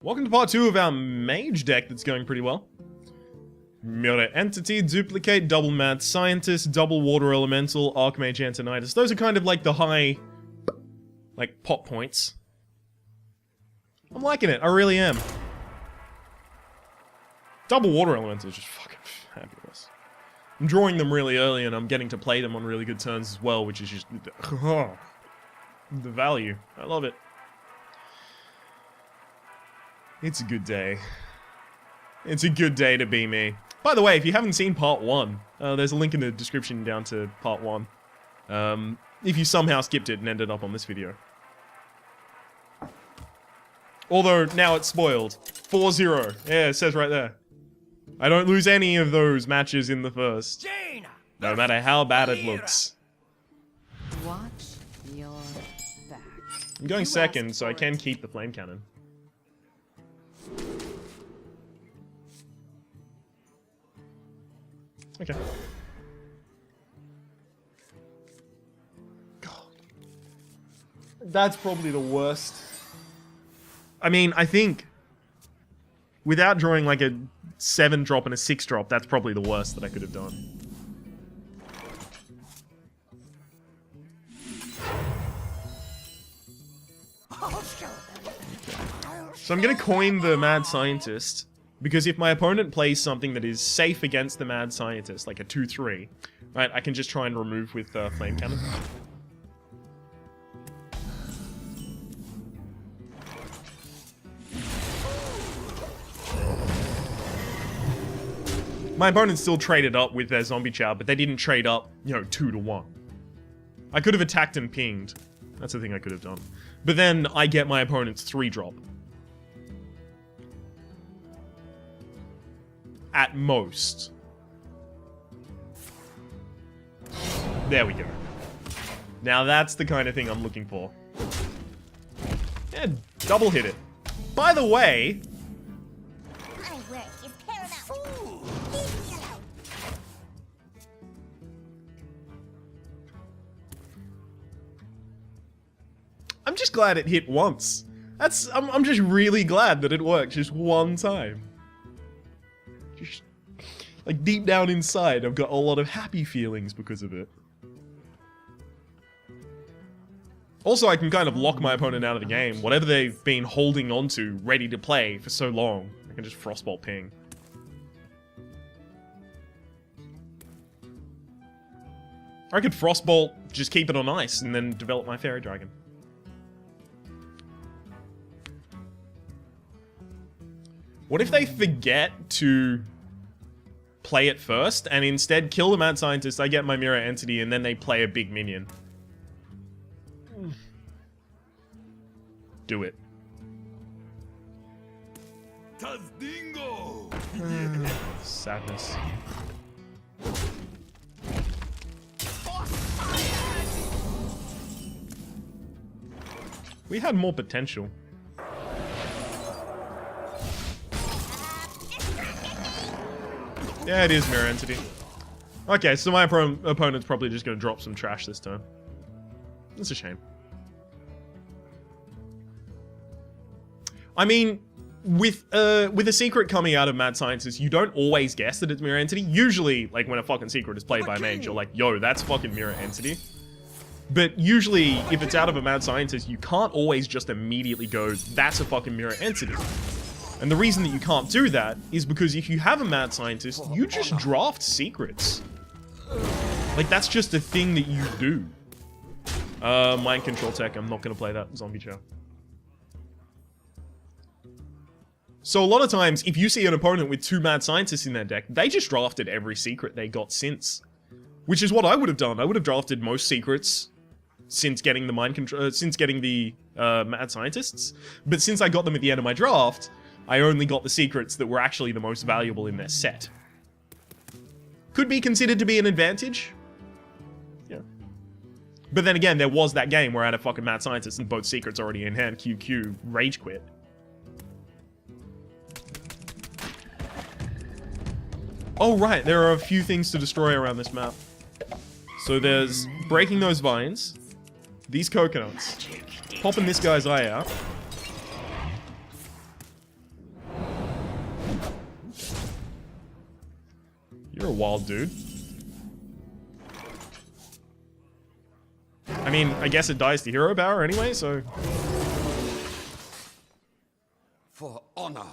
Welcome to part 2 of our mage deck that's going pretty well. Mirror Entity, Duplicate, Double Mad Scientist, Double Water Elemental, Archmage Antonitis. Those are kind of like the high, like, pop points. I'm liking it, I really am. Double Water Elemental is just fucking fabulous. I'm drawing them really early and I'm getting to play them on really good turns as well, which is just... the value. I love it. It's a good day. It's a good day to be me. By the way, if you haven't seen part 1, there's a link in the description down to part 1. If you somehow skipped it and ended up on this video. Although, now it's spoiled. 4-0. Yeah, it says right there. I don't lose any of those matches in the first. No matter how bad it looks. Watch your back. I'm going second, so I can keep the flame cannon. Okay. God. That's probably the worst. I mean, I think without drawing like a 7-drop and a 6-drop, that's probably the worst that I could have done. So I'm gonna coin the Mad Scientist, because if my opponent plays something that is safe against the Mad Scientist, like a 2-3, right, I can just try and remove with Flame Cannon. My opponent still traded up with their Zombie Chow, but they didn't trade up, you know, 2-1. I could have attacked and pinged. That's the thing I could have done. But then I get my opponent's 3-drop. At most. There we go. Now that's the kind of thing I'm looking for. Yeah, double hit it. By the way... My work is paramount. Leave me alone. I'm just glad it hit once. I'm just really glad that it worked just one time. Just, like, deep down inside, I've got a lot of happy feelings because of it. Also, I can kind of lock my opponent out of the game. Whatever they've been holding onto, ready to play for so long, I can just Frostbolt ping. Or I could Frostbolt, just keep it on ice, and then develop my Fairy Dragon. What if they forget to play it first, and instead kill the Mad Scientist, I get my Mirror Entity, and then they play a big minion? Do it. Sadness. We had more potential. Yeah, it is Mirror Entity. Okay, so my opponent's probably just going to drop some trash this turn. That's a shame. I mean, with a secret coming out of Mad Scientist, you don't always guess that it's Mirror Entity. Usually, like, when a fucking secret is played by a mage, you're like, yo, that's fucking Mirror Entity. But usually, if it's out of a Mad Scientist, you can't always just immediately go, that's a fucking Mirror Entity. And the reason that you can't do that is because if you have a Mad Scientist, you just draft secrets. Like, that's just a thing that you do. Mind Control Tech, I'm not going to play that Zombie Chow. So a lot of times, if you see an opponent with 2 Mad Scientists in their deck, they just drafted every secret they got since. Which is what I would have done. I would have drafted most secrets since getting the Mad Scientists. But since I got them at the end of my draft, I only got the secrets that were actually the most valuable in their set. Could be considered to be an advantage. Yeah. But then again, there was that game where I had a fucking Mad Scientist and both secrets already in hand. QQ, Rage Quit. Oh right, there are a few things to destroy around this map. So there's breaking those vines, these coconuts, popping this guy's eye out, wild dude. I mean, I guess it dies to hero power anyway, so... For honor.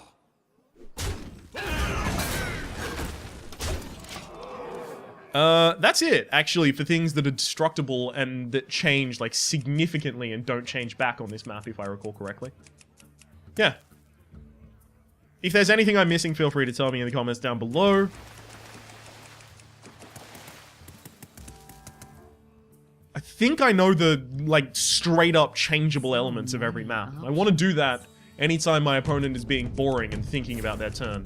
That's it, actually, for things that are destructible and that change, like, significantly and don't change back on this map, if I recall correctly. Yeah. If there's anything I'm missing, feel free to tell me in the comments down below. I think I know the, like, straight-up changeable elements of every map. I want to do that anytime my opponent is being boring and thinking about their turn.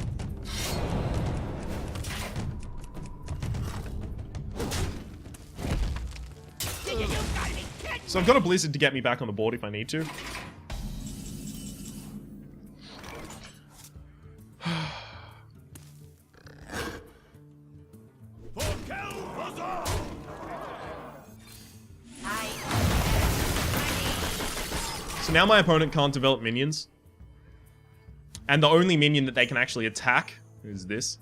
So I've got a Blizzard to get me back on the board if I need to. So now my opponent can't develop minions. And the only minion that they can actually attack is this.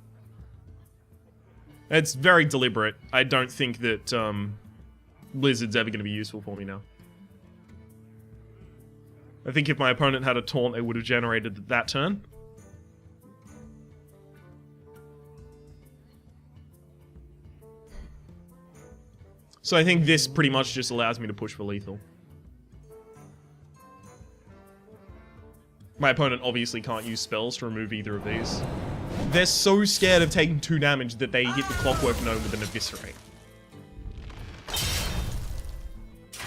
It's very deliberate. I don't think that Blizzard's ever going to be useful for me now. I think if my opponent had a taunt, they would have generated that turn. So I think this pretty much just allows me to push for lethal. My opponent obviously can't use spells to remove either of these. They're so scared of taking 2 damage that they hit the Clockwork Gnome with an Eviscerate.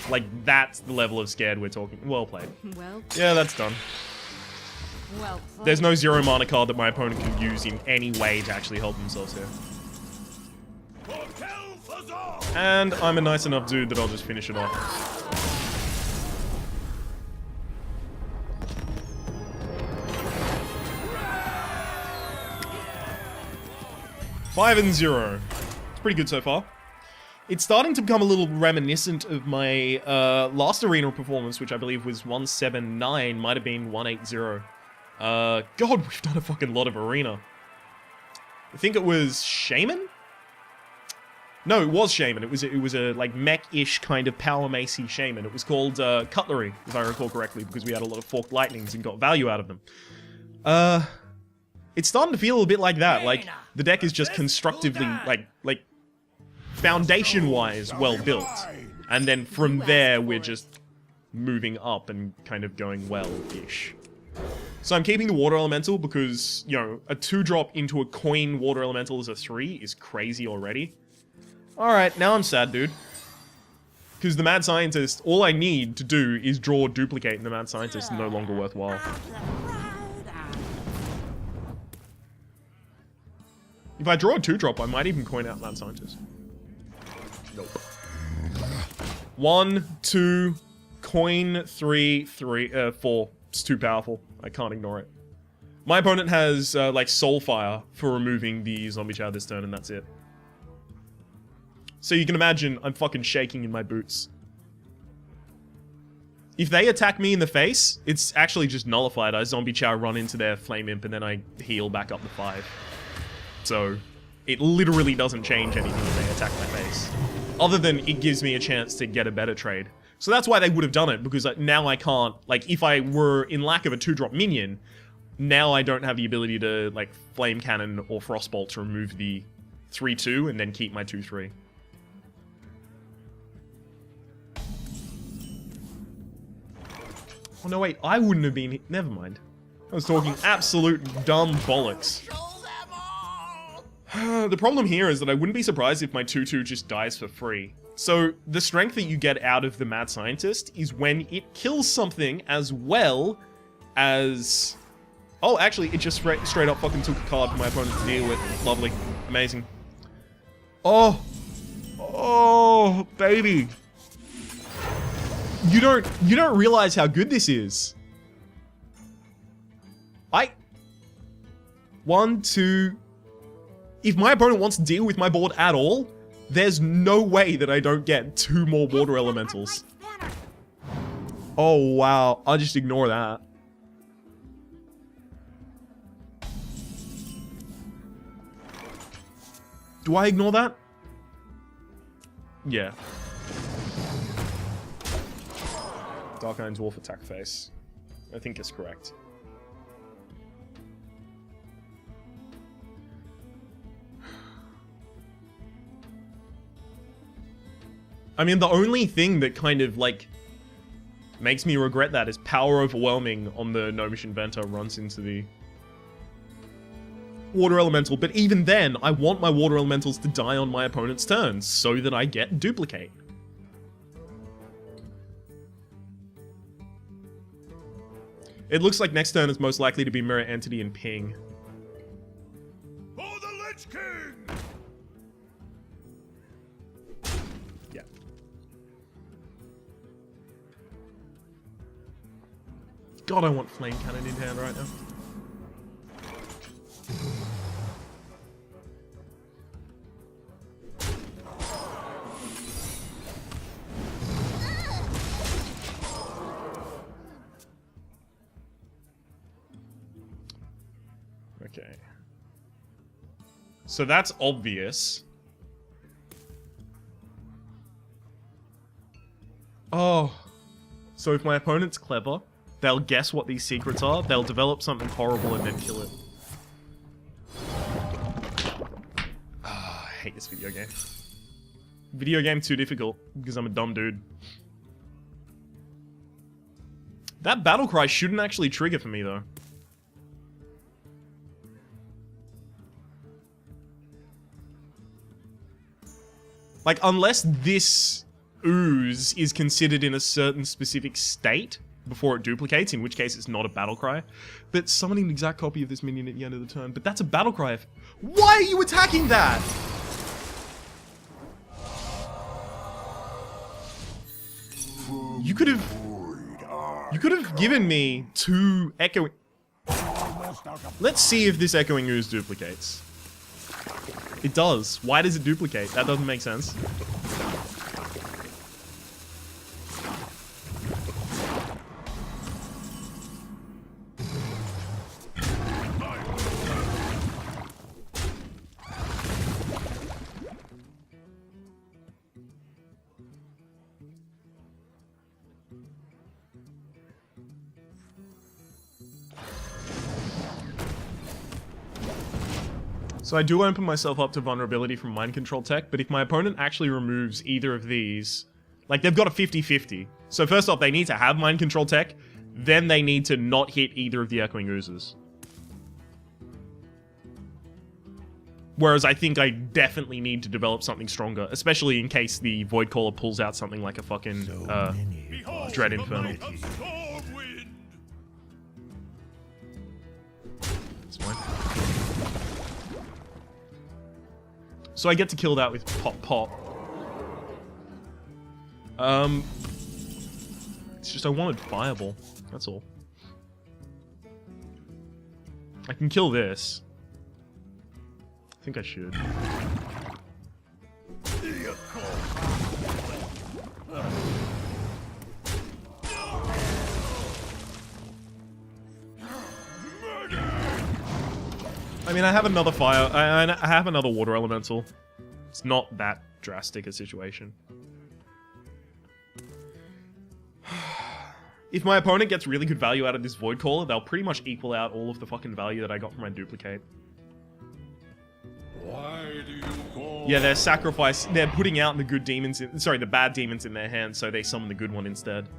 Like, that's the level of scared we're talking. Well played. Well, Yeah, that's done. well played. There's no 0 mana card that my opponent can use in any way to actually help themselves here. And I'm a nice enough dude that I'll just finish it off. Five and 0. It's pretty good so far. It's starting to become a little reminiscent of my last arena performance, which I believe was 179, might have been 180. God, we've done a fucking lot of arena. I think it was Shaman? No, it was Shaman. It was a like mech-ish kind of power macy Shaman. It was called Cutlery, if I recall correctly, because we had a lot of forked lightnings and got value out of them. It's starting to feel a bit like that. Like the deck is just constructively like foundation-wise well built, and then from there we're just moving up and kind of going well-ish. So I'm keeping the Water Elemental because, you know, a 2-drop into a coin Water Elemental as a 3 is crazy already. Alright, now I'm sad, dude. Because the Mad Scientist, all I need to do is draw Duplicate, and the Mad Scientist is no longer worthwhile. If I draw a 2-drop, I might even coin out Mad Scientist. Nope. 1, 2, coin, 3, 4. It's too powerful. I can't ignore it. My opponent has, like, Soulfire for removing the Zombie Chow this turn, and that's it. So you can imagine I'm fucking shaking in my boots. If they attack me in the face, it's actually just nullified. I Zombie Chow, run into their Flame Imp, and then I heal back up to 5. So it literally doesn't change anything if they attack my face. Other than it gives me a chance to get a better trade. So that's why they would have done it, because now I can't, like, if I were in lack of a 2-drop minion, now I don't have the ability to, like, Flame Cannon or Frostbolt to remove the 3-2 and then keep my 2-3. Oh no, wait, I wouldn't have been... Never mind. I was talking absolute dumb bollocks. The problem here is that I wouldn't be surprised if my 2-2 just dies for free. So, the strength that you get out of the Mad Scientist is when it kills something as well as... Oh, actually, it just straight up fucking took a card for my opponent to deal with. Lovely. Amazing. Oh! Oh, baby! You don't realize how good this is. 1, 2... If my opponent wants to deal with my board at all, there's no way that I don't get 2 more Water Elementals. Oh, wow. I'll just ignore that. Do I ignore that? Yeah. Dark Iron Dwarf attack face. I think is correct. I mean, the only thing that kind of, like, makes me regret that is Power Overwhelming on the Gnomish Inventor runs into the Water Elemental. But even then, I want my Water Elementals to die on my opponent's turns so that I get Duplicate. It looks like next turn is most likely to be Mirror Entity and Ping. For the Lich King! Yeah. God, I want Flame Cannon in hand right now. Okay. So that's obvious. Oh. So if my opponent's clever, they'll guess what these secrets are, they'll develop something horrible and then kill it. I hate this video game. Video game too difficult, because I'm a dumb dude. That battle cry shouldn't actually trigger for me, though. Like, unless this ooze is considered in a certain specific state before it duplicates, in which case it's not a battle cry. But summoning an exact copy of this minion at the end of the turn. But that's a battle cry. Why are you attacking that? You could have given me 2 echoing. Let's see if this echoing ooze duplicates. It does. Why does it duplicate? That doesn't make sense. So I do open myself up to vulnerability from mind control tech, but if my opponent actually removes either of these, like they've got a 50-50. So first off, they need to have mind control tech, then they need to not hit either of the Echoing Oozes. Whereas I think I definitely need to develop something stronger, especially in case the Voidcaller pulls out something like a fucking Dread Infernal. That's fine. So I get to kill that with Pop Pop. It's just I wanted Fireball. That's all. I can kill this. I think I should. I mean, I have another fire. I have another water elemental. It's not that drastic a situation. If my opponent gets really good value out of this Voidcaller, they'll pretty much equal out all of the fucking value that I got from my duplicate. Why do you call? Yeah, they're putting out the good demons in, sorry, the bad demons in their hand, so they summon the good one instead.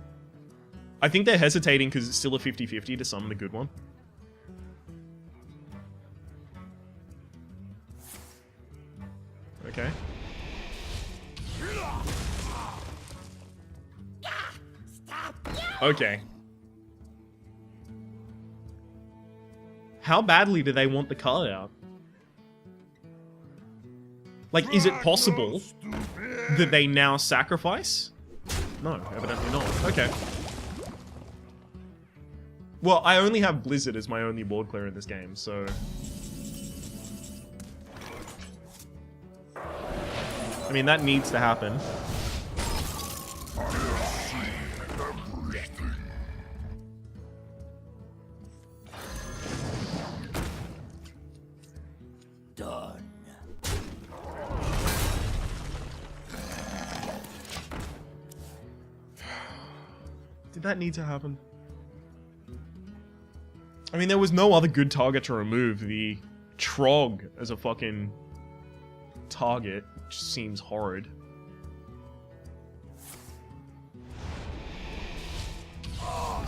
I think they're hesitating because it's still a 50-50 to summon the good one. Okay. Okay. How badly do they want the card out? Like, is it possible that they now sacrifice? No, evidently not. Okay. Well, I only have Blizzard as my only board clear in this game, so... I mean, that needs to happen. Done. Did that need to happen? I mean, there was no other good target to remove. The Trog as a fucking target just seems horrid.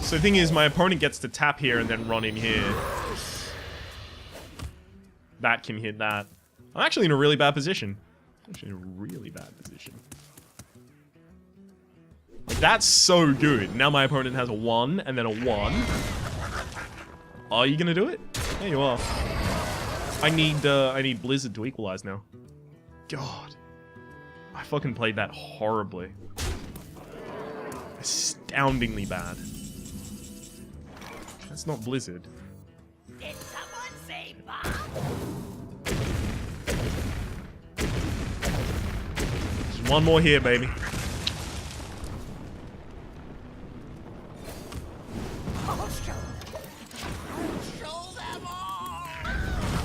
So the thing is, my opponent gets to tap here and then run in here. That can hit that. I'm actually in a really bad position. Actually in a really bad position. Like, that's so good. Now my opponent has a 1 and then a 1. Are you gonna do it? There you are. I need Blizzard to equalize now. God. I fucking played that horribly. Astoundingly bad. That's not Blizzard. Did someone say bomb? There's one more here, baby.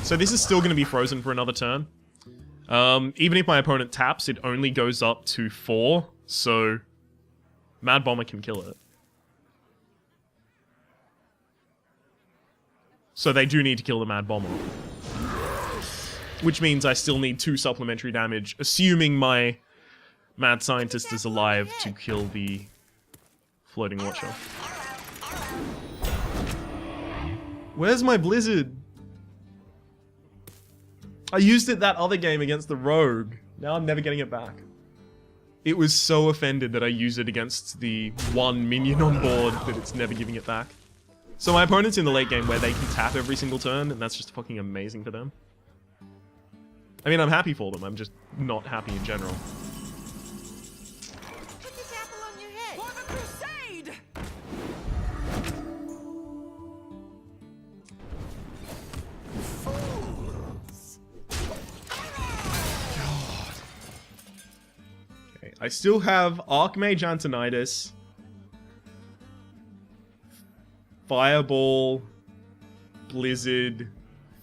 So this is still going to be frozen for another turn. Even if my opponent taps, it only goes up to 4, so Mad Bomber can kill it. So they do need to kill the Mad Bomber. Which means I still need 2 supplementary damage, assuming my Mad Scientist is alive to kill the Floating Watcher. Where's my Blizzard? I used it that other game against the Rogue. Now I'm never getting it back. It was so offended that I used it against the 1 minion on board that it's never giving it back. So my opponent's in the late game where they can tap every single turn, and that's just fucking amazing for them. I mean, I'm happy for them, I'm just not happy in general. Put this apple on your head. For the crusade! Okay, I still have Archmage Antonidas, Fireball, Blizzard,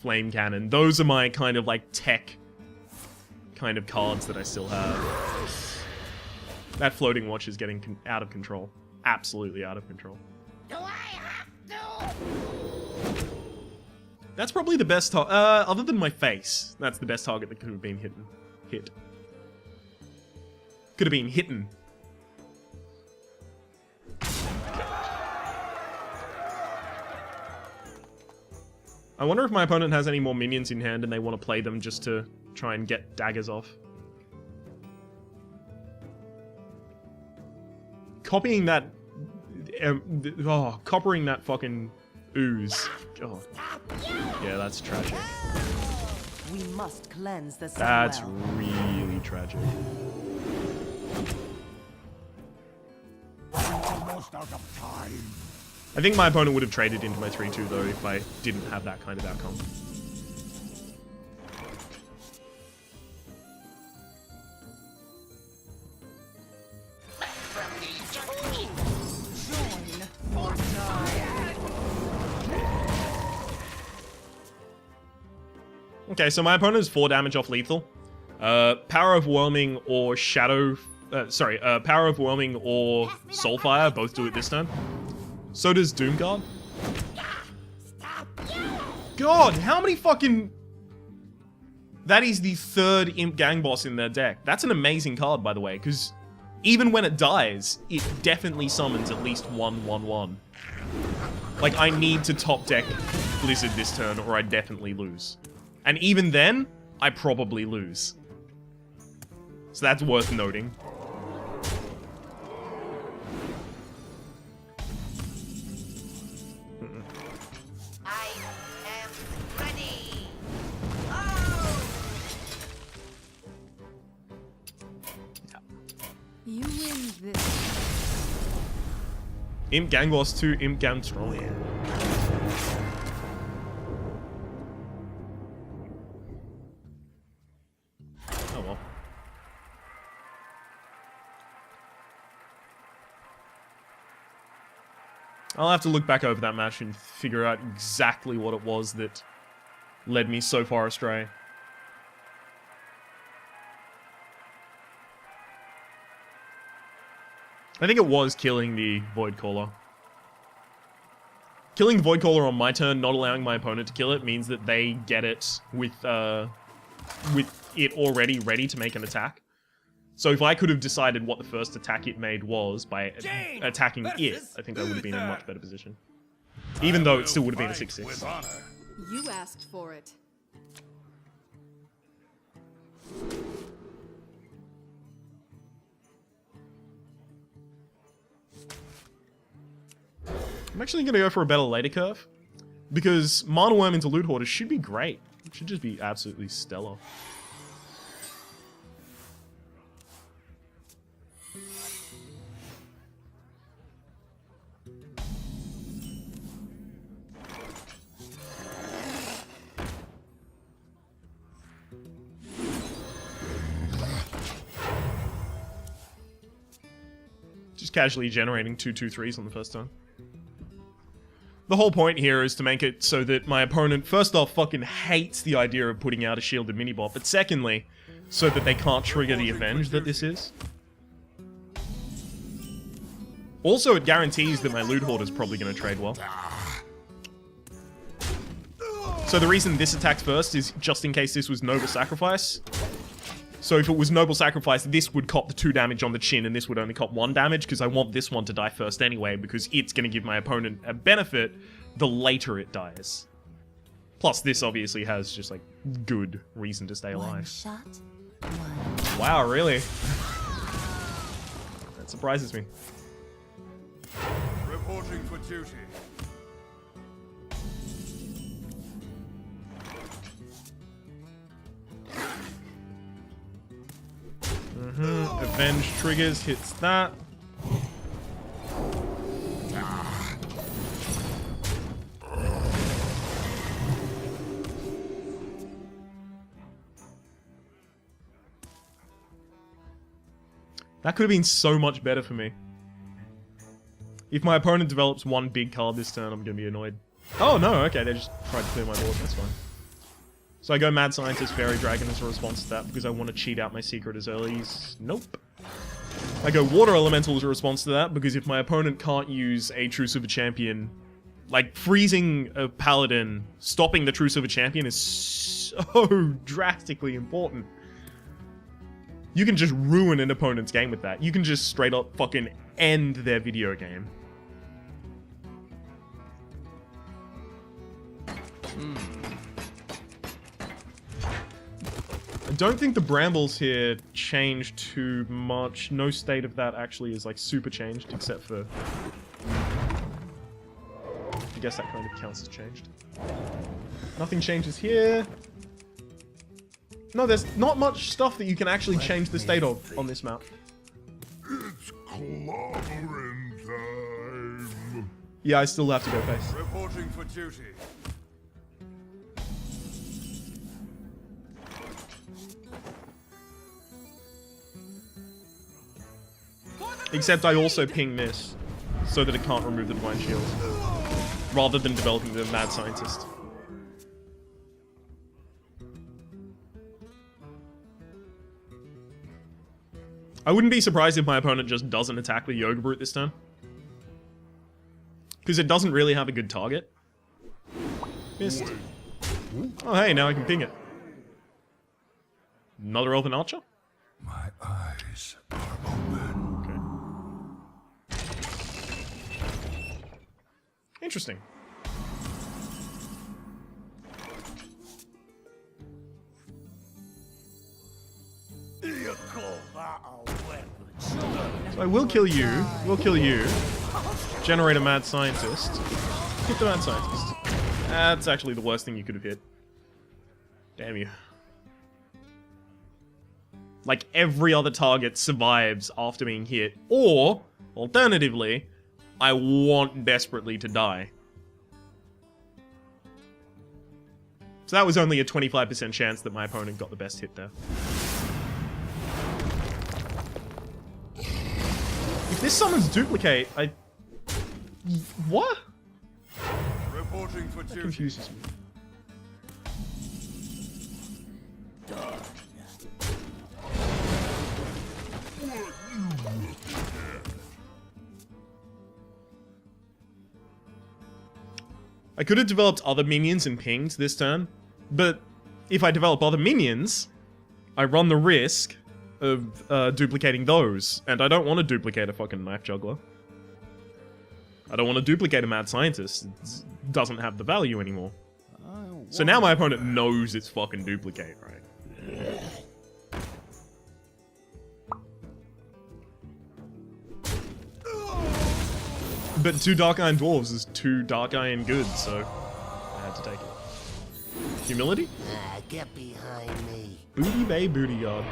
Flame Cannon. Those are my kind of like tech kind of cards that I still have. That Floating Watch is getting out of control. Absolutely out of control. Do I have to? That's probably the best target, other than my face. That's the best target that could have been hit. Could have been hitten. I wonder if my opponent has any more minions in hand and they want to play them just to try and get daggers off. Copying that... coppering that fucking ooze. God. Yeah, that's tragic. We must cleanse the That's Sunwell. really tragic. Almost out of time. I think my opponent would have traded into my 3-2 though if I didn't have that kind of outcome. Join or die. Okay, so my opponent is 4 damage off lethal. Power Overwhelming or Shadow... Power Overwhelming or Soulfire both do it this turn. So does Doomguard. God, how many fucking... That is the 3rd Imp Gang Boss in their deck. That's an amazing card, by the way, because even when it dies, it definitely summons at least 1/1/1. Like, I need to top deck Blizzard this turn or I definitely lose. And even then, I probably lose. So that's worth noting. I am ready. Oh! You win this. Imp Gang Boss to Imp Gang Strong. Oh well. I'll have to look back over that match and figure out exactly what it was that led me so far astray. I think it was killing the Void Caller. Killing the Void Caller on my turn, not allowing my opponent to kill it, means that they get it with it already ready to make an attack. So if I could have decided what the first attack it made was by attacking it, I think I would have been in a much better position. Even though it still would have been a 6-6. You asked for it. I'm actually going to go for a better later curve. Because Mana Worm into Loot Hoarder should be great. It should just be absolutely stellar. Just casually generating 2/2/3s on the first turn. The whole point here is to make it so that my opponent, first off, fucking hates the idea of putting out a shielded mini-bot, but secondly, so that they can't trigger the Avenge that this is. Also, it guarantees that my Loot Hoarder is probably going to trade well. So the reason this attacks first is just in case this was Noble Sacrifice. So if it was Noble Sacrifice, this would cop the 2 damage on the chin, and this would only cop 1 damage, because I want this one to die first anyway, because it's going to give my opponent a benefit the later it dies. Plus, this obviously has just, like, good reason to stay alive. One shot, one. Wow, really? That surprises me. Reporting for duty. Avenge triggers, hits that. That could have been so much better for me. If my opponent develops one big card this turn, I'm going to be annoyed. Oh no, okay, they just tried to clear my board, that's fine. So I go Mad Scientist, Fairy Dragon as a response to that because I want to cheat out my secret as early as... Nope. I go Water Elemental as a response to that because if my opponent can't use a True Silver Champion, like freezing a Paladin, stopping the True Silver Champion is so drastically important. You can just ruin an opponent's game with that. You can just straight up fucking end their video game. I don't think the brambles here changed too much. No state of that actually is like super changed, except for... I guess that kind of counts as changed. Nothing changes here. No, there's not much stuff that you can actually change the state of on this map. It's clobbering time. Yeah, I still have to go face. Reporting for duty. Except I also ping this, so that it can't remove the Divine Shield, rather than developing the Mad Scientist. I wouldn't be surprised if my opponent just doesn't attack with Yoga Brute this turn. Because it doesn't really have a good target. Missed. Oh hey, now I can ping it. Another Elven Archer? My eyes are open. Okay. Interesting. You call that a weapon? So I will kill you. We'll kill you. Generate a Mad Scientist. Hit the Mad Scientist. That's actually the worst thing you could have hit. Damn you. Like, every other target survives after being hit. Or, alternatively, I want desperately to die. So that was only a 25% chance that my opponent got the best hit there. If this summons Duplicate, what? Reporting for That duty. confuses me. I could have developed other minions and pinged this turn, but if I develop other minions, I run the risk of duplicating those, and I don't want to duplicate a fucking knife juggler. I don't want to duplicate a mad scientist. It doesn't have the value anymore. So now my opponent knows it's fucking duplicate, right? But 2 Dark Iron Dwarves is 2 Dark Iron goods, so I had to take it. Humility? Get behind me. Booty Bay Booty Yard.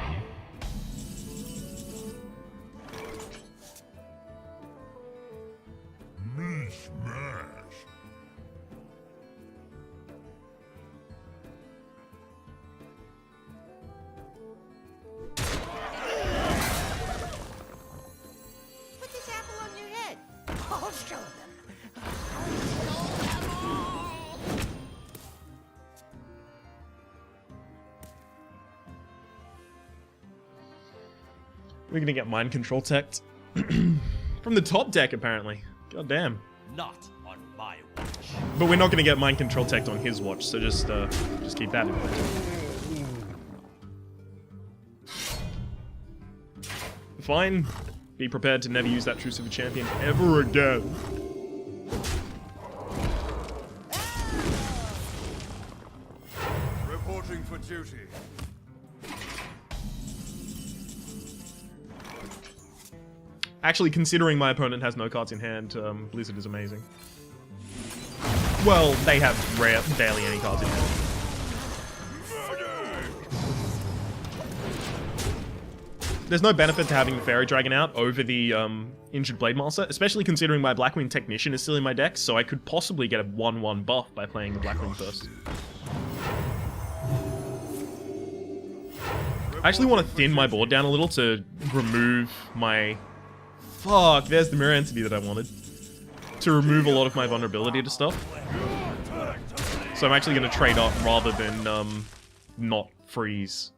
Me smash. Put this apple on your head. I'll show them. We're gonna get mind control teched. From the top deck, apparently. God damn. Not on my watch. But we're not gonna get mind control teched on his watch, so just keep that in mind. Fine. Be prepared to never use that Truce of a Champion ever again. Reporting for duty. Actually, considering my opponent has no cards in hand, Blizzard is amazing. Well, they have barely any cards in hand. There's no benefit to having the Fairy Dragon out over the Injured Blade Master, especially considering my Blackwing Technician is still in my deck, so I could possibly get a 1/1 buff by playing the Blackwing first. I actually want to thin my board down a little to remove my... Fuck, there's the Mirror Entity that I wanted. To remove a lot of my vulnerability to stuff. So I'm actually going to trade up rather than not freeze.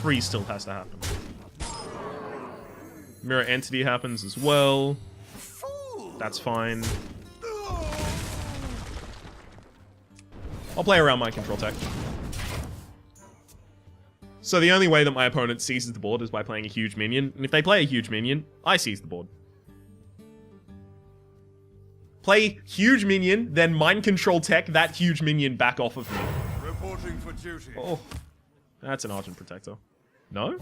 Freeze still has to happen. Mirror Entity happens as well. That's fine. I'll play around my control tech. So the only way that my opponent seizes the board is by playing a huge minion, and if they play a huge minion, I seize the board. Play huge minion, then mind control tech that huge minion back off of me. Reporting for duty. Oh, that's an Argent Protector. No?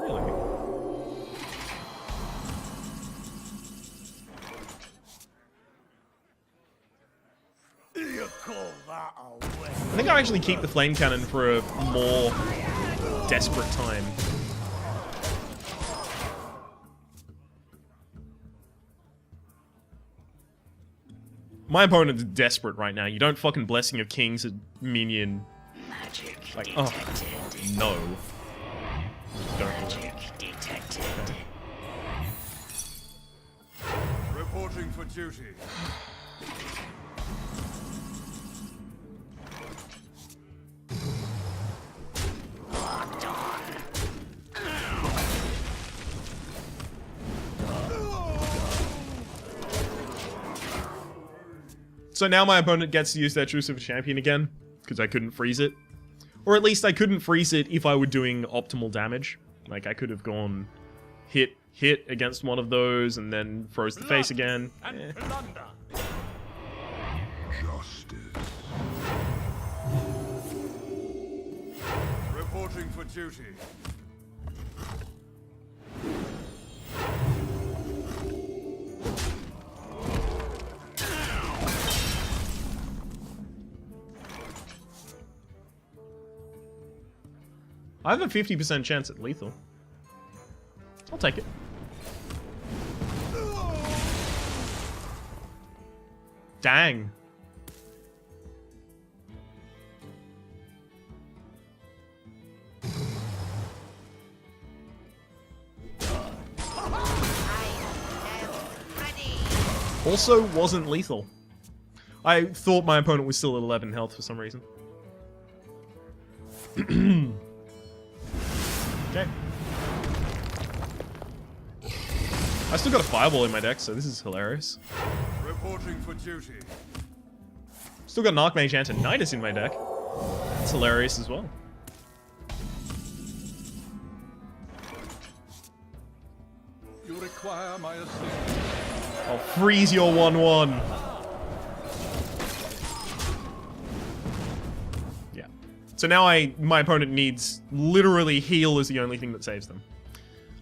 Really? You call that a win? I think I'll actually keep the Flame Cannon for a more desperate time. My opponent's desperate right now. You don't fucking Blessing of Kings a minion. Magic Like, oh, no. Don't do it. detected. Reporting for duty. So now my opponent gets to use their Truce of a Champion again, because I couldn't freeze it. Or at least I couldn't freeze it if I were doing optimal damage. Like, I could have gone hit against one of those, and then froze the face again. Eh. Justice. Reporting for duty. I have a 50% chance at lethal. I'll take it. Dang. Also wasn't lethal. I thought my opponent was still at 11 health for some reason. Okay. I still got a Fireball in my deck, so this is hilarious. Reporting for duty. Still got an Archmage Antonidas in my deck. That's hilarious as well. You require my assistance. I'll freeze your 1/1. Yeah. So now my opponent needs literally heal is the only thing that saves them.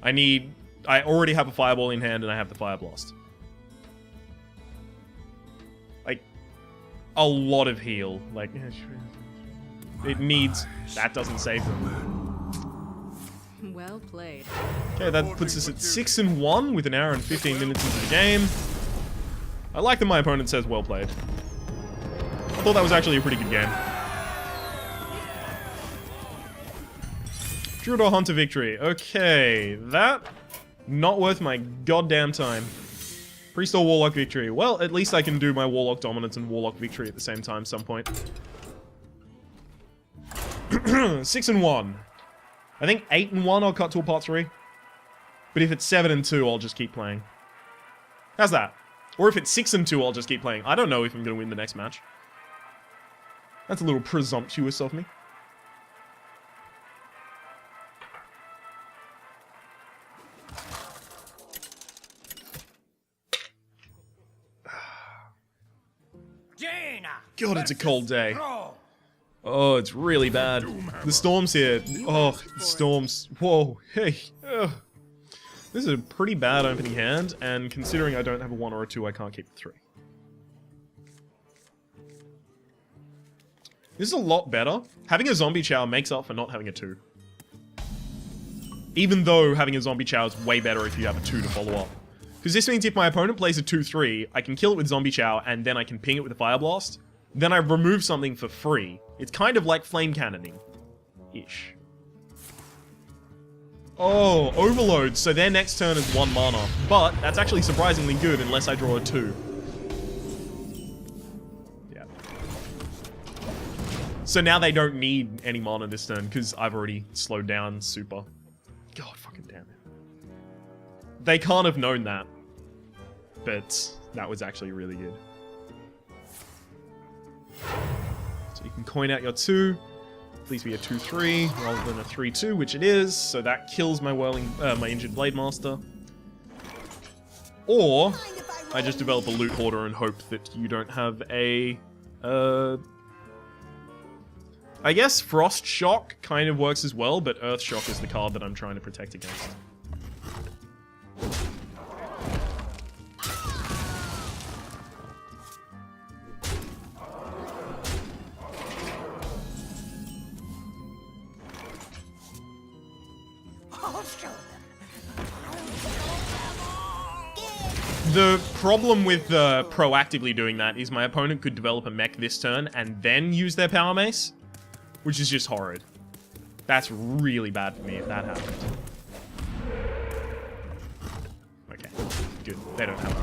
I already have a Fireball in hand and I have the Fire Blast. Like, a lot of heal. Like, it needs... That doesn't save them. Well played. Okay, that puts us at 6-1 with an hour and 15 minutes into the game. I like that my opponent says well played. I thought that was actually a pretty good game. Druidor Hunter victory. Okay, that... Not worth my goddamn time. Priest or Warlock victory. Well, at least I can do my Warlock dominance and Warlock victory at the same time some point. 6-1. I think 8-1 I'll cut to a part 3. But if it's 7-2, I'll just keep playing. How's that? Or if it's 6-2, I'll just keep playing. I don't know if I'm going to win the next match. That's a little presumptuous of me. God, it's a cold day. Oh, it's really bad. The storms here. Oh, the storms. Whoa, hey. Ugh. This is a pretty bad opening hand, and considering I don't have a 1 or a 2, I can't keep the 3. This is a lot better. Having a Zombie Chow makes up for not having a 2. Even though having a Zombie Chow is way better if you have a 2 to follow up. Because this means if my opponent plays a 2-3, I can kill it with Zombie Chow, and then I can ping it with a Fire Blast. Then I remove something for free. It's kind of like flame cannoning-ish. Oh, Overload. So their next turn is 1 mana. But that's actually surprisingly good unless I draw a 2. Yeah. So now they don't need any mana this turn because I've already slowed down super. God fucking damn it. They can't have known that. But that was actually really good. So you can coin out your 2. Please be a 2-3 rather than a 3-2, which it is. So that kills my my Injured Blade Master. Or I just develop a Loot Hoarder and hope that you don't have a... I guess Frost Shock kind of works as well, but Earth Shock is the card that I'm trying to protect against. The problem with proactively doing that is my opponent could develop a mech this turn and then use their Power Mace, which is just horrid. That's really bad for me if that happened. Okay, good. They don't have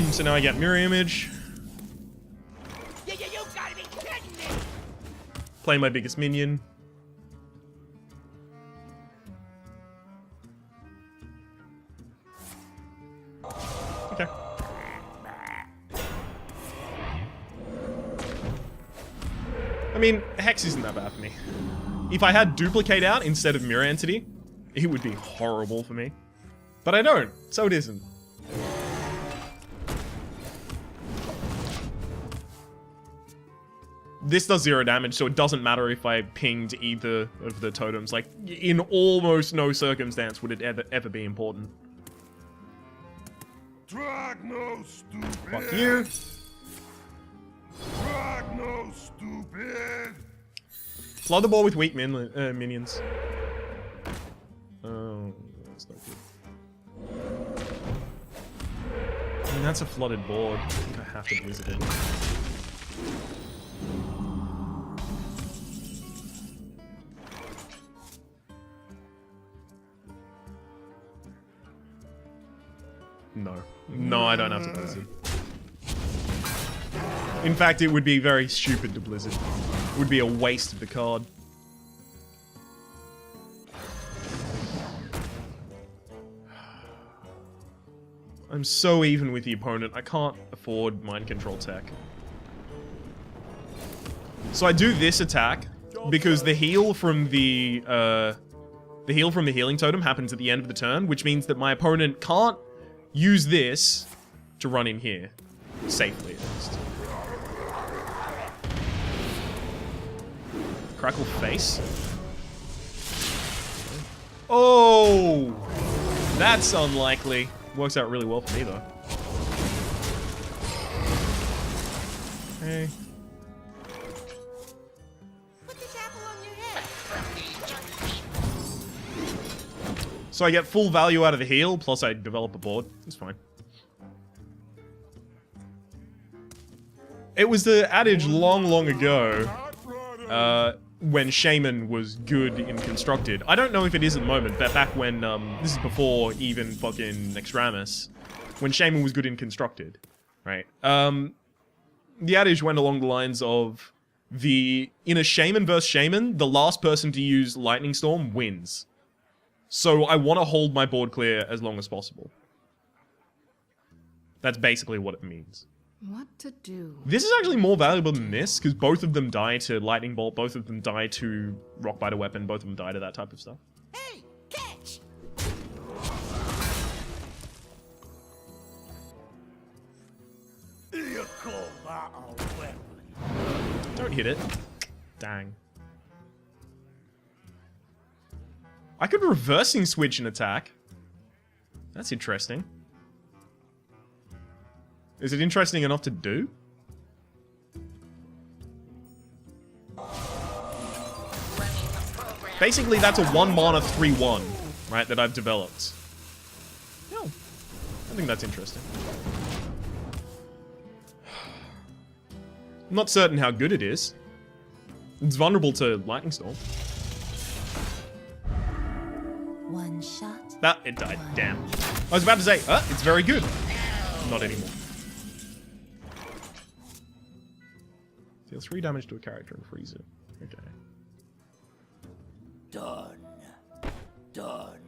that. So now I get Mirror Image. Play my biggest minion. Okay. I mean, Hex isn't that bad for me. If I had Duplicate out instead of Mirror Entity, it would be horrible for me. But I don't, so it isn't. This does 0 damage, so it doesn't matter if I pinged either of the totems. Like, in almost no circumstance would it ever be important. Drag no stupid. Fuck you. Drag no stupid. Flood the board with weak minions. Oh, that's not good. I mean, that's a flooded board. I think I have to Blizzard it. No. No, I don't have to Blizzard. In fact, it would be very stupid to Blizzard. It would be a waste of the card. I'm so even with the opponent. I can't afford mind control tech. So I do this attack because the heal from the healing totem happens at the end of the turn, which means that my opponent can't use this to run in here safely at least. Crackle face. Oh, that's unlikely. Works out really well for me though. Hey. Put this apple on your head. So I get full value out of the heal, plus I develop a board. It's fine. It was the adage long, long ago, when Shaman was good in Constructed. I don't know if it is at the moment, but back when, this is before even fucking Extramus, when Shaman was good in Constructed, right? The adage went along the lines of, in a Shaman versus Shaman, the last person to use Lightning Storm wins. So I want to hold my board clear as long as possible. That's basically what it means. What to do? This is actually more valuable than this, because both of them die to Lightning Bolt, both of them die to Rock Biter Weapon, both of them die to that type of stuff. Hey, catch! You call that a weapon? Don't hit it. Dang. I could reversing switch an attack. That's interesting. Is it interesting enough to do? Basically, that's a 1 mana 3/1, right, that I've developed. Yeah, I think that's interesting. I'm not certain how good it is. It's vulnerable to Lightning Storm. One shot. Ah, it died. Damn. I was about to say, it's very good. Not anymore. Deal 3 damage to a character and freeze it. Okay. Done. Done.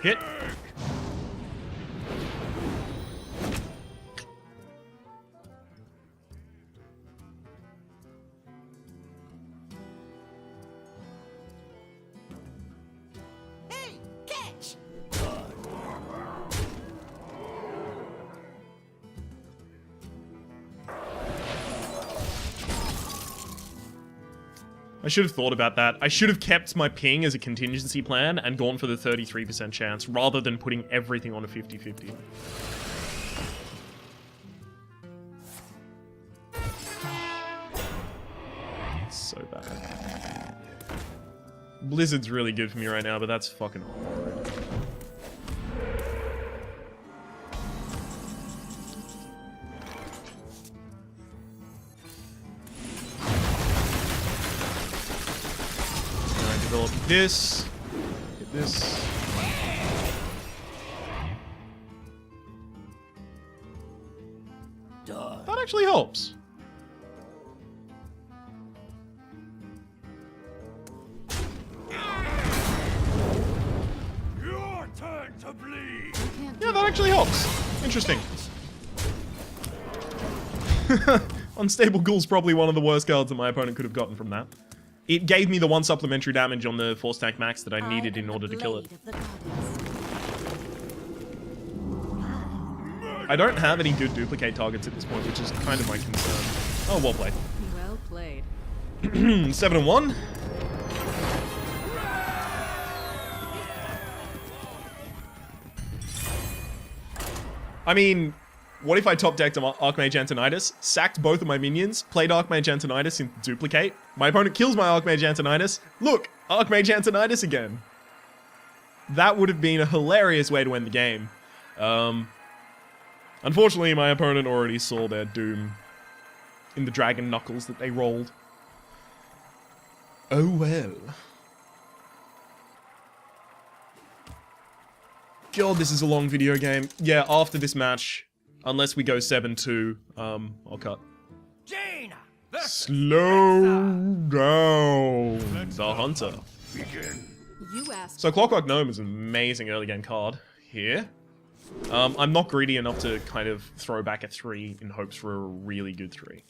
Hit. Hey, catch! I should have thought about that. I should have kept my ping as a contingency plan and gone for the 33% chance rather than putting everything on a 50-50. It's so bad. Blizzard's really good for me right now, but that's fucking horrid. Develop this. Get this. That actually helps. Your turn to bleed. Yeah, that actually helps. Interesting. Unstable Ghoul's probably one of the worst cards that my opponent could have gotten from that. It gave me the 1 supplementary damage on the Force Tank Max that I needed in order to kill it. I don't have any good duplicate targets at this point, which is kind of my concern. Oh, well played. Well played. 7-1. I mean, what if I top decked Archmage Antonidas, sacked both of my minions, played Archmage Antonidas in duplicate? My opponent kills my Archmage Antonidas. Look, Archmage Antonidas again. That would have been a hilarious way to end the game. Unfortunately, my opponent already saw their doom in the dragon knuckles that they rolled. Oh well. God, this is a long video game. Yeah, after this match, unless we go 7-2, I'll cut. Jaina! Slow down, the hunter. Begin. You asked. So Clockwork Gnome is an amazing early game card here. I'm not greedy enough to kind of throw back a 3 in hopes for a really good 3.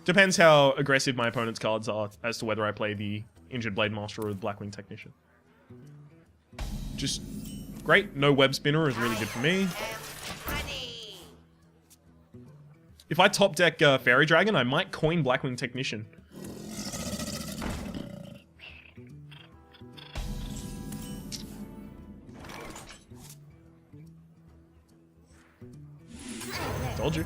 Depends how aggressive my opponent's cards are as to whether I play the Injured Blade Master or the Blackwing Technician. Just great. No Web Spinner is really good for me. If I top deck Fairy Dragon, I might coin Blackwing Technician. Told you.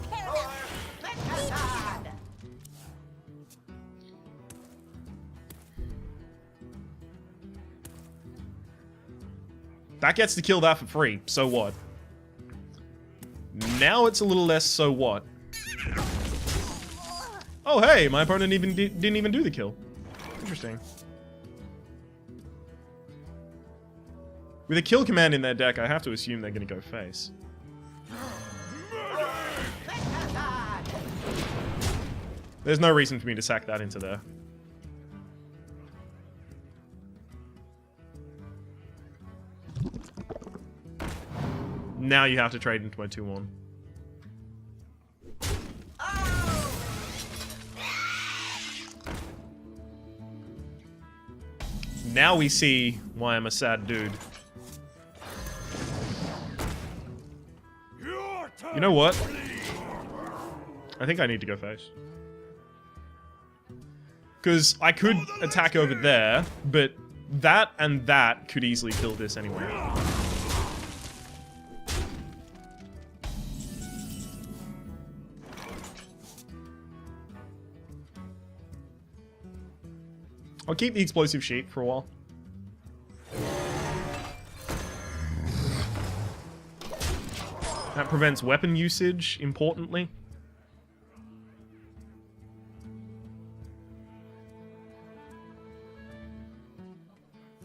That gets to kill that for free. So what? Now it's a little less so what. Oh hey, my opponent didn't even do the kill. Interesting. With a kill command in their deck, I have to assume they're going to go face. There's no reason for me to sack that into there. Now you have to trade into my 2-1. Now we see why I'm a sad dude. You know what? I think I need to go face. Because I could attack over there, but that and that could easily kill this anyway. I'll keep the explosive sheet for a while. That prevents weapon usage, importantly.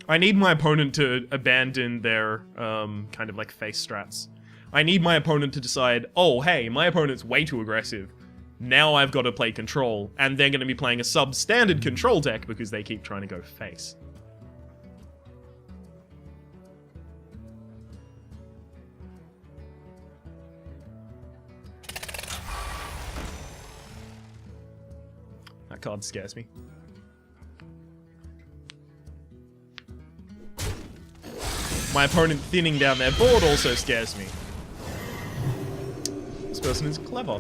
I need my opponent to abandon their, kind of like face strats. I need my opponent to decide, oh, hey, my opponent's way too aggressive. Now I've got to play control, and they're going to be playing a substandard control deck because they keep trying to go face. That card scares me. My opponent thinning down their board also scares me. This person is clever.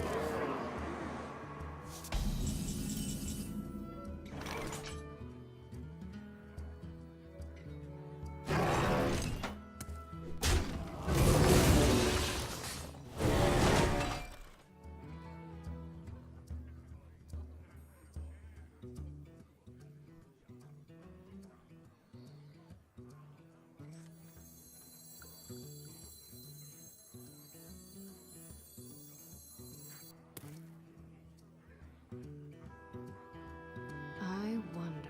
I wonder.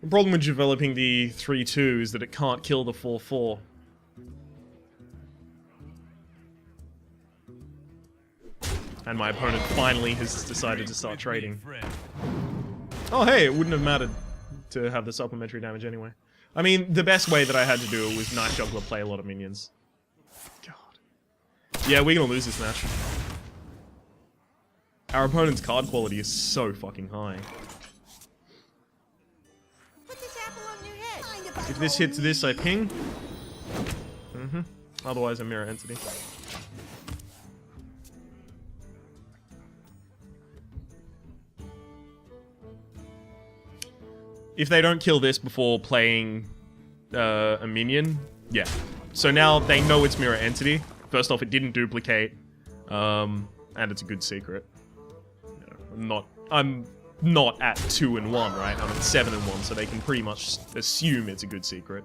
The problem with developing the 3-2 is that it can't kill the 4-4. And my opponent finally has decided to start trading. Oh hey, it wouldn't have mattered to have the supplementary damage anyway. I mean, the best way that I had to do it was Knife Juggler play a lot of minions. God. Yeah, we're gonna lose this match. Our opponent's card quality is so fucking high. If this hits this, I ping. Otherwise, a mirror entity. If they don't kill this before playing a minion, yeah. So now they know it's mirror entity. First off, it didn't duplicate, and it's a good secret. You know, I'm not at 2-1, right? I'm at 7-1, so they can pretty much assume it's a good secret.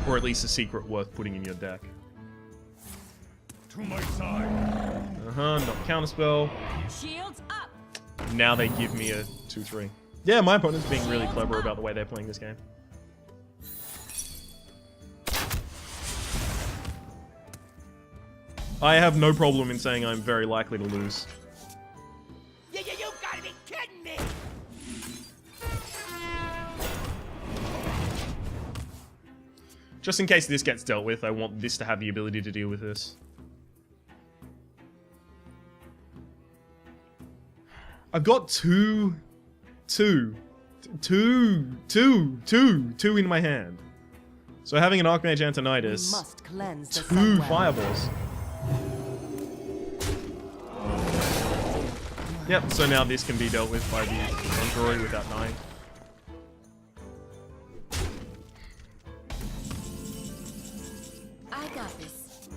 Or at least a secret worth putting in your deck. To my side. Uh-huh, not counterspell. Shields up. Now they give me a 2-3. Yeah, my opponent's being really clever about the way they're playing this game. I have no problem in saying I'm very likely to lose. You gotta be kidding me! Just in case this gets dealt with, I want this to have the ability to deal with this. I've got two in my hand. So having an Archmage Antonidas, Must cleanse the two sunwell. fireballs. Yep, so now this can be dealt with by the Conjurer without dying. I got this.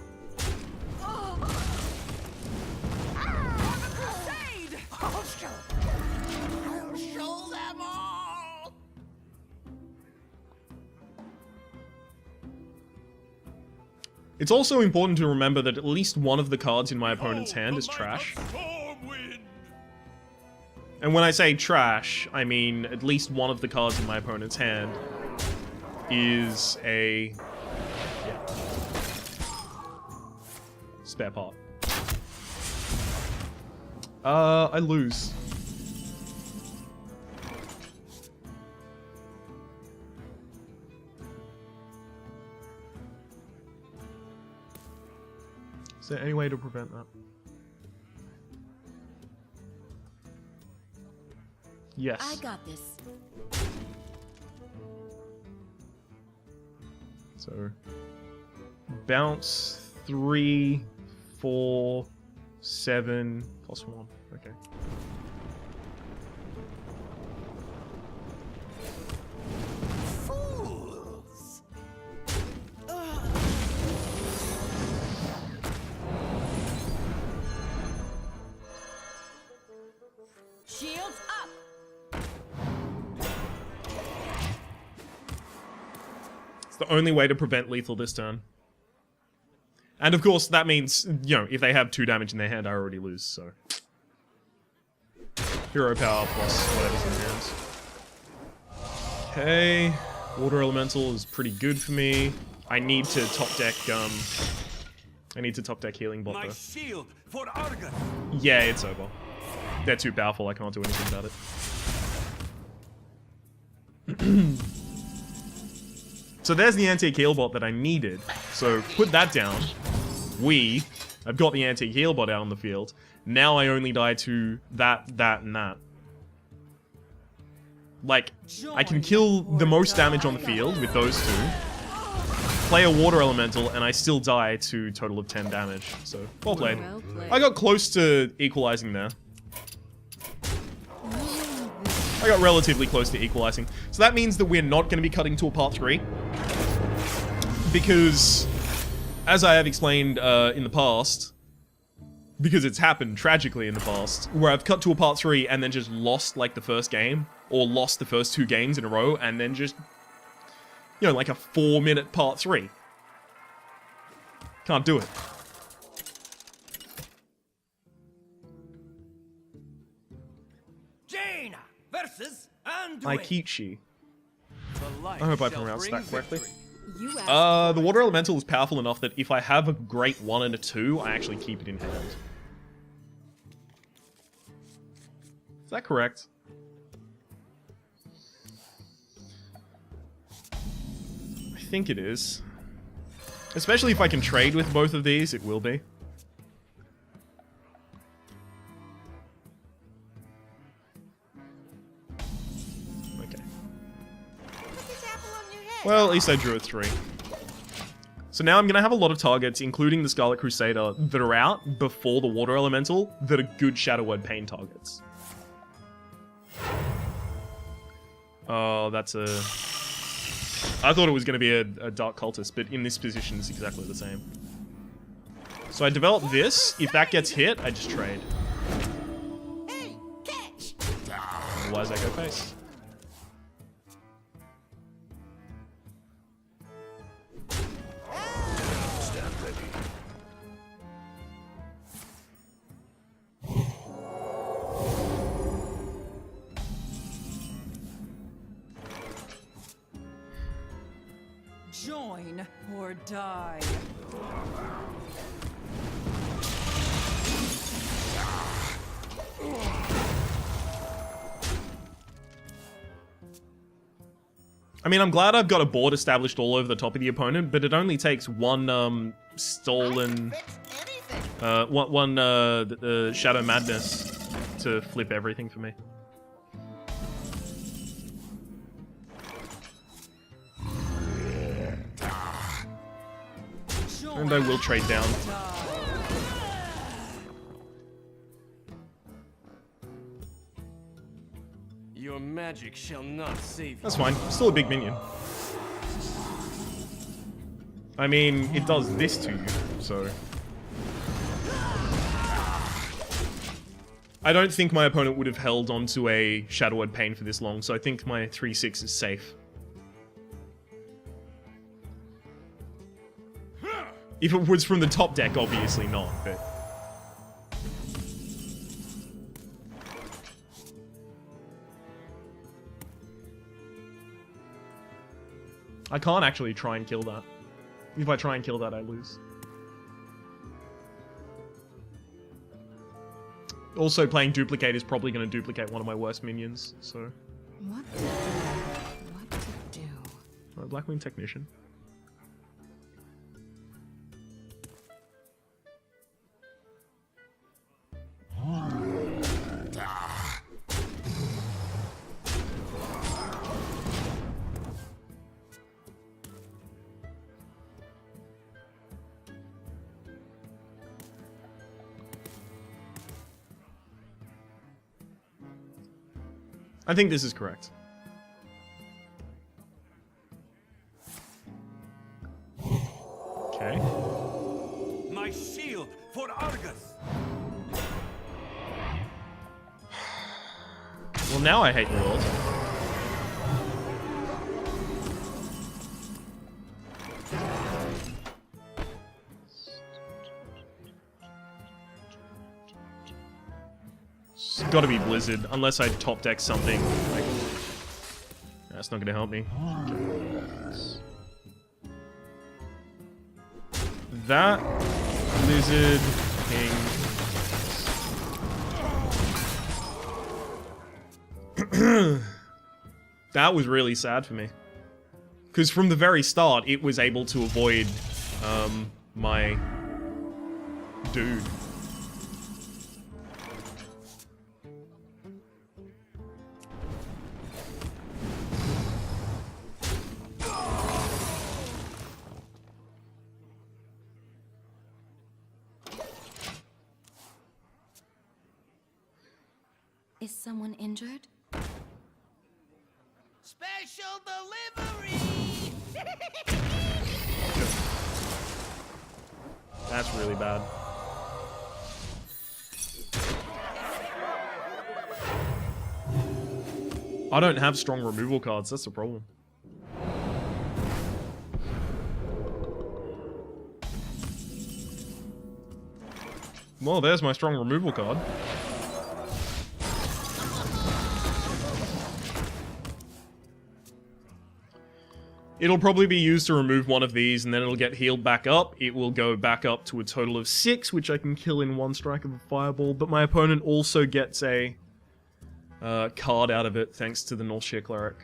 Crusade! I'll show them all! It's also important to remember that at least one of the cards in my opponent's hand is trash. Stormwind. And when I say trash, I mean at least one of the cards in my opponent's hand is a... yeah. Spare part. I lose. Is there any way to prevent that? Yes. I got this. So, bounce 3, 4, 7, plus 1. Okay. Fools! Shields up. It's the only way to prevent lethal this turn. And of course, that means, you know, if they have 2 damage in their hand, I already lose, so. Hero power plus whatever's in their hands. Okay. Water Elemental is pretty good for me. I need to top deck, Healing Bot, My though. shield for Argus! Yeah, it's over. They're too powerful, I can't do anything about it. So there's the antique heal bot that I needed. So put that down. I've got the antique heal bot out on the field. Now I only die to that, and that. Like, I can kill the most damage on the field with those two. Play a water elemental, and I still die to a total of 10 damage. So, well played. Well played. I got close to equalizing there. I got relatively close to equalizing. So that means that we're not going to be cutting to a part 3. Because, as I have explained in the past, because it's happened tragically in the past, where I've cut to a part 3 and then just lost like the first game, or lost the first 2 games in a row, and then just, you know, like a 4-minute part 3. Can't do it. Jaina versus Anduin. Aikichi. The light I hope I shall pronounced bring that correctly. victory. You asked The water elemental is powerful enough that if I have a great 1 and a 2, I actually keep it in hand. Is that correct? I think it is. Especially if I can trade with both of these, it will be. Okay. Put this apple on your head. Well, at least I drew a 3. So now I'm going to have a lot of targets, including the Scarlet Crusader, that are out before the Water Elemental, that are good Shadow Word Pain targets. Oh, that's a... I thought it was going to be a Dark Cultist, but in this position it's exactly the same. So I develop this. If that gets hit, I just trade. Hey, catch! Otherwise I go face. Shine or die. I mean, I'm glad I've got a board established all over the top of the opponent, but it only takes one stolen, one Shadow Madness to flip everything for me. And I will trade down. Your magic shall not save you. That's fine. Still a big minion. I mean, it does this to you, so... I don't think my opponent would have held onto a Shadow Word Pain for this long, so I think my 3/6 is safe. If it was from the top deck, obviously not, but... I can't actually try and kill that. If I try and kill that, I lose. Also, playing Duplicate is probably going to duplicate one of my worst minions, so... What to do? What to do? Blackwing Technician. I think this is correct. Okay. My shield for Argus. Well, now I hate the world. It's gotta be Blizzard, unless I top deck something. Like, that's not gonna help me. That Blizzard King. That was really sad for me. Because from the very start, it was able to avoid my dude. Is someone injured? Special delivery. That's really bad. I don't have strong removal cards, that's the problem. Well, there's my strong removal card. It'll probably be used to remove one of these, and then it'll get healed back up. It will go back up to a total of 6, which I can kill in one strike of a fireball, but my opponent also gets a card out of it, thanks to the Northshire Cleric.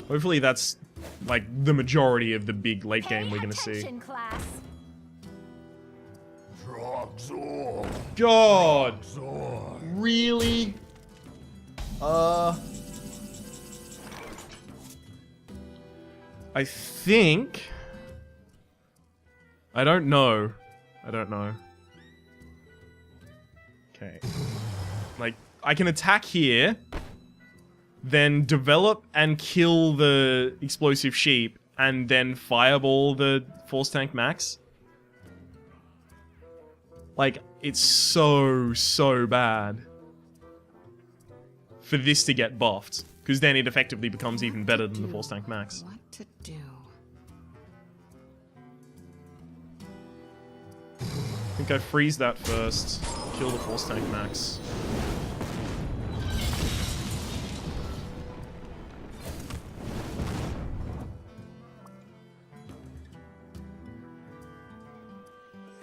Hopefully that's, like, the majority of the big late game we're gonna see. Class. Drogzor. God! Zor. Really? I think... I don't know. I don't know. Okay. Like, I can attack here, then develop and kill the explosive sheep, and then fireball the force tank max. Like, it's so bad for this to get buffed, because then it effectively becomes even better than the force tank max. What to do? I think I freeze that first, kill the force tank max.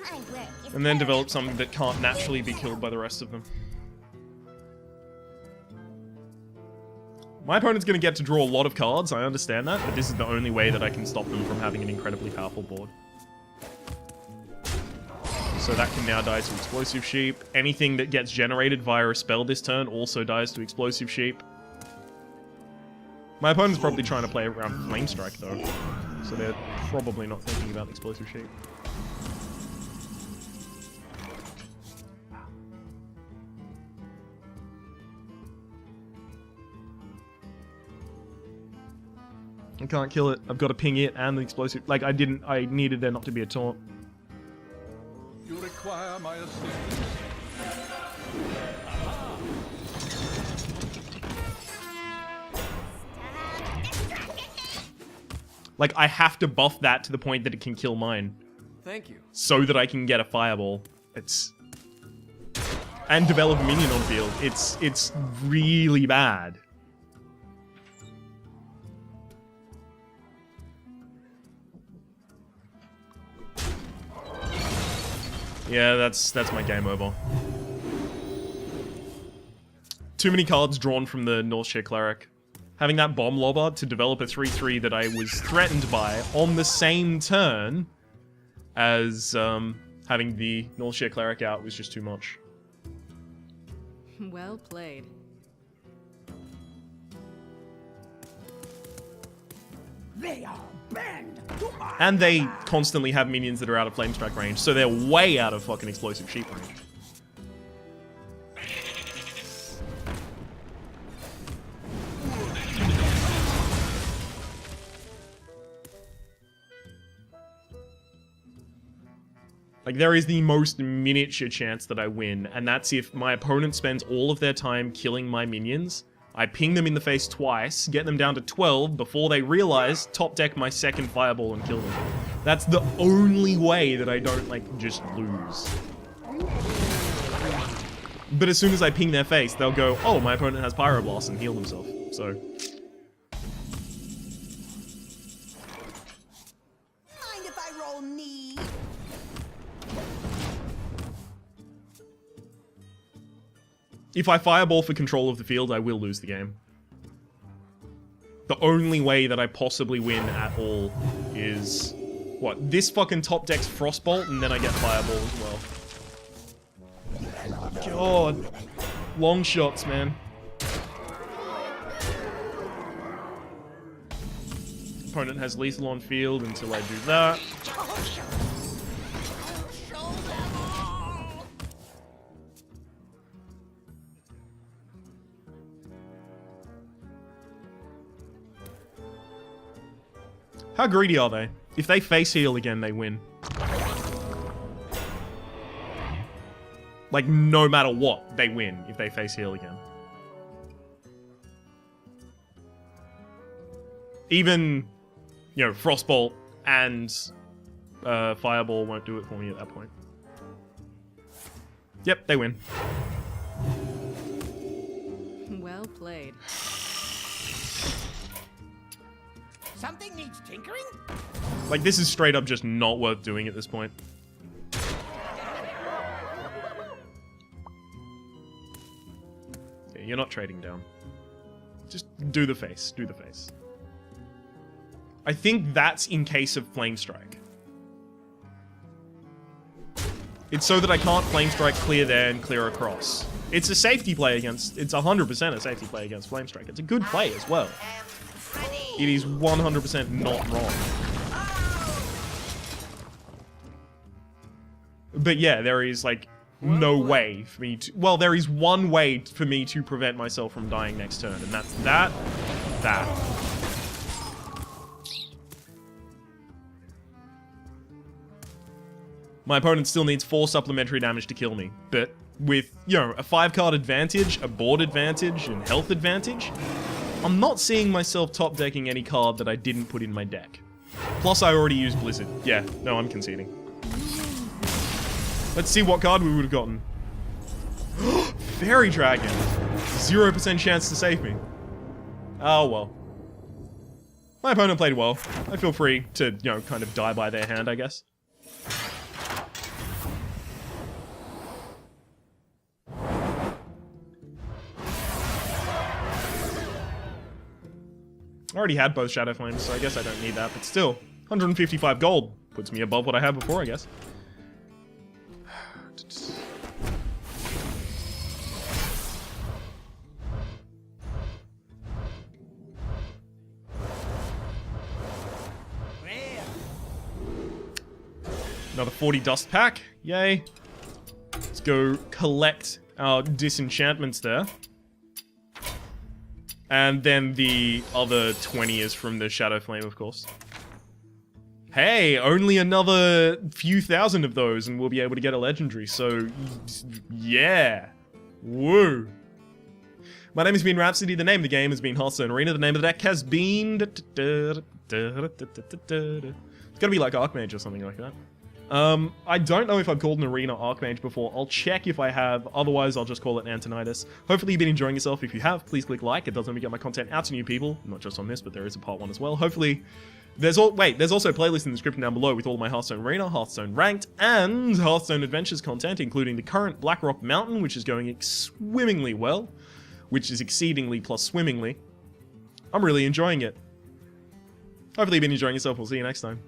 My work is And then develop paramount. something that can't naturally be killed by the rest of them. My opponent's going to get to draw a lot of cards, I understand that, but this is the only way that I can stop them from having an incredibly powerful board. So that can now die to Explosive Sheep. Anything that gets generated via a spell this turn also dies to Explosive Sheep. My opponent's probably trying to play around Flame Strike though, so they're probably not thinking about Explosive Sheep. I can't kill it. I've got to ping it and the explosive. Like, I needed there not to be a taunt. You require my assistance? Like, I have to buff that to the point that it can kill mine. Thank you. So that I can get a fireball. It's... And develop a minion on field. It's really bad. Yeah, that's my game over. Too many cards drawn from the Northshire Cleric. Having that Bomb Lobber to develop a 3-3 that I was threatened by on the same turn as having the Northshire Cleric out was just too much. Well played. They are banned to my And they constantly have minions that are out of Flame Strike range, so they're way out of fucking Explosive Sheep range. Like, there is the most miniature chance that I win, and that's if my opponent spends all of their time killing my minions. I ping them in the face twice, get them down to 12 before they realize, top deck my second fireball and kill them. That's the only way that I don't, like, just lose. But as soon as I ping their face, they'll go, oh, my opponent has Pyroblast, and heal themselves. So... Mind if I roll knee? If I fireball for control of the field, I will lose the game. The only way that I possibly win at all is... What? This fucking top deck's Frostbolt, and then I get Fireball as well. God. Long shots, man. Opponent has lethal on field until I do that. How greedy are they? If they face heal again, they win. Like, no matter what, they win if they face heal again. Even, you know, Frostbolt and Fireball won't do it for me at that point. Yep, they win. Well played. Something needs tinkering? Like, this is straight up just not worth doing at this point. Yeah, you're not trading down. Just do the face. Do the face. I think that's in case of Flame Strike. It's so that I can't Flame Strike clear there and clear across. It's a safety play against... It's 100% a safety play against Flame Strike. It's a good play as well. It is 100% not wrong. But yeah, there is, like, no way for me to... Well, there is one way for me to prevent myself from dying next turn, and that's that. My opponent still needs 4 supplementary damage to kill me, but with, you know, a 5-card advantage, a board advantage, and health advantage, I'm not seeing myself top decking any card that I didn't put in my deck. Plus, I already used Blizzard. Yeah, no, I'm conceding. Let's see what card we would have gotten. Fairy Dragon. 0% chance to save me. Oh, well. My opponent played well. I feel free to, you know, kind of die by their hand, I guess. I already had both Shadow Flames, so I guess I don't need that. But still, 155 gold puts me above what I had before, I guess. Another 40 dust pack. Yay. Let's go collect our disenchantments there. And then the other 20 is from the Shadow Flame, of course. Hey, only another few thousand of those and we'll be able to get a legendary. So, yeah. Woo. My name has been Rhapsody. The name of the game has been Hearthstone Arena. The name of the deck has been... It's gonna be like Archmage or something like that. I don't know if I've called an arena Archmage before. I'll check if I have. Otherwise, I'll just call it Antonitis. Hopefully, you've been enjoying yourself. If you have, please click like. It does let me get my content out to new people. Not just on this, but there is a part 1 as well. Hopefully, there's also a playlist in the description down below with all my Hearthstone Arena, Hearthstone Ranked, and Hearthstone Adventures content, including the current Blackrock Mountain, which is going swimmingly well, which is exceedingly plus swimmingly. I'm really enjoying it. Hopefully, you've been enjoying yourself. We'll see you next time.